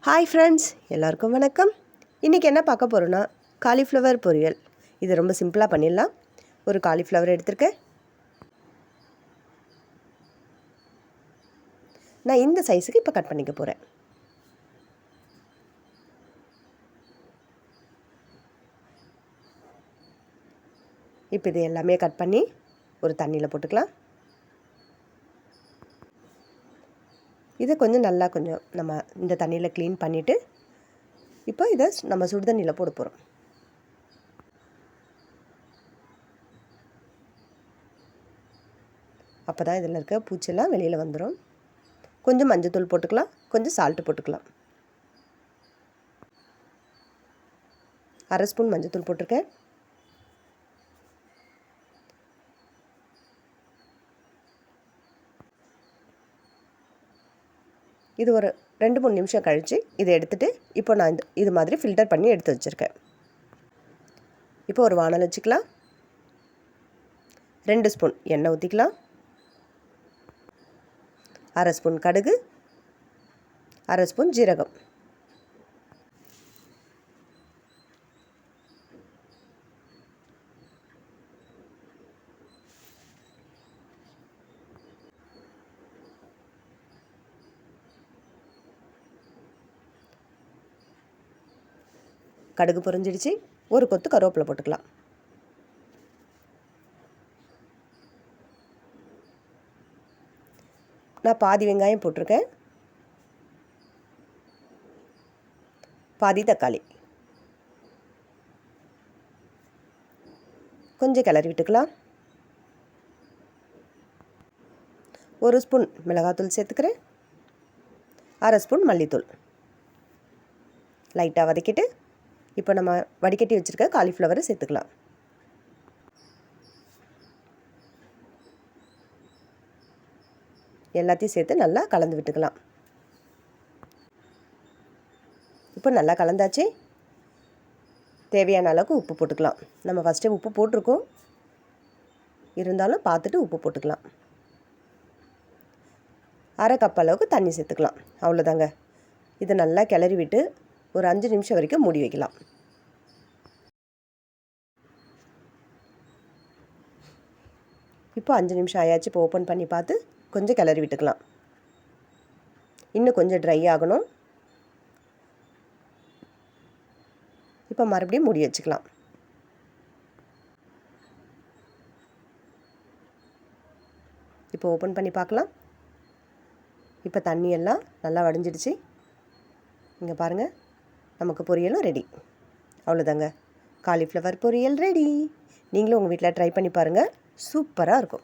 Hi friends, எல்லாருக்கும் வணக்கம். இன்றைக்கி என்ன பார்க்க போகிறோன்னா காலிஃப்ளவர் பொரியல். இது ரொம்ப சிம்பிளாக பண்ணிடலாம். ஒரு காலிஃப்ளவர் எடுத்திருக்கேன். நான் இந்த சைஸுக்கு இப்போ கட் பண்ணிக்க போகிறேன். இப்போ இது எல்லாமே கட் பண்ணி ஒரு தண்ணியில் போட்டுக்கலாம். இதை கொஞ்சம் நல்லா நம்ம இந்த தண்ணியில் க்ளீன் பண்ணிவிட்டு இப்போ இதை நம்ம சுடுதண்ணியில் போட போகிறோம். அப்போ தான் இதில் இருக்க பூச்செல்லாம் வெளியில் வந்துடும். கொஞ்சம் மஞ்சத்தூள் போட்டுக்கலாம், கொஞ்சம் சால்ட்டு போட்டுக்கலாம். 1/2 ஸ்பூன் மஞ்சத்தூள் போட்டிருக்கேன். இது ஒரு 2-3 நிமிஷம் கழித்து இதை எடுத்துகிட்டு இப்போ நான் இது மாதிரி ஃபில்டர் பண்ணி எடுத்து வச்சுருக்கேன். இப்போ ஒரு வானல் வச்சுக்கலாம். 2 ஸ்பூன் எண்ணெய் ஊற்றிக்கலாம். 1/2 ஸ்பூன் கடுகு, 1/2 ஸ்பூன் ஜீரகம், கடுகு பொரிஞ்சிடுச்சு. ஒரு கொத்து கருவேப்பிலை போட்டுக்கலாம். நான் பாதி வெங்காயம் போட்டிருக்கேன், பாதி தக்காளி. கொஞ்சம் கிளறி விட்டுக்கலாம். 1 ஸ்பூன் மிளகாத்தூள் சேர்த்துக்கிறேன். 1/2 ஸ்பூன் மல்லித்தூள். லைட்டாக வதக்கிட்டு இப்போ நம்ம வடிகட்டி வச்சுருக்க காலிஃப்ளவரை சேர்த்துக்கலாம். எல்லாத்தையும் சேர்த்து நல்லா கலந்து விட்டுக்கலாம். இப்போ நல்லா கலந்தாச்சு. தேவையான அளவுக்கு உப்பு போட்டுக்கலாம். நம்ம ஃபஸ்ட்டே உப்பு போட்டிருக்கோம், இருந்தாலும் பார்த்துட்டு உப்பு போட்டுக்கலாம். 1/2 கப் அளவுக்கு தண்ணி சேர்த்துக்கலாம். அவ்வளோதாங்க. இதை நல்லா கிளறி விட்டு ஒரு 5 நிமிஷம் வரைக்கும் மூடி வைக்கலாம். இப்போ 5 நிமிஷம் ஆயாச்சு. இப்போ ஓப்பன் பண்ணி பார்த்து கொஞ்சம் கிளறி விட்டுக்கலாம். இன்னும் கொஞ்சம் ட்ரை ஆகணும். இப்போ மறுபடியும் மூடி வச்சுக்கலாம். இப்போ ஓப்பன் பண்ணி பார்க்கலாம். இப்போ தண்ணியெல்லாம் நல்லா வடிஞ்சிடுச்சு. இங்கே பாருங்கள், நமக்கு பொரியலும் ரெடி. அவ்வளோதாங்க, காலிஃப்ளவர் பொரியல் ரெடி. நீங்களும் உங்கள் வீட்டில் ட்ரை பண்ணி பாருங்கள். சூப்பராக இருக்கும்.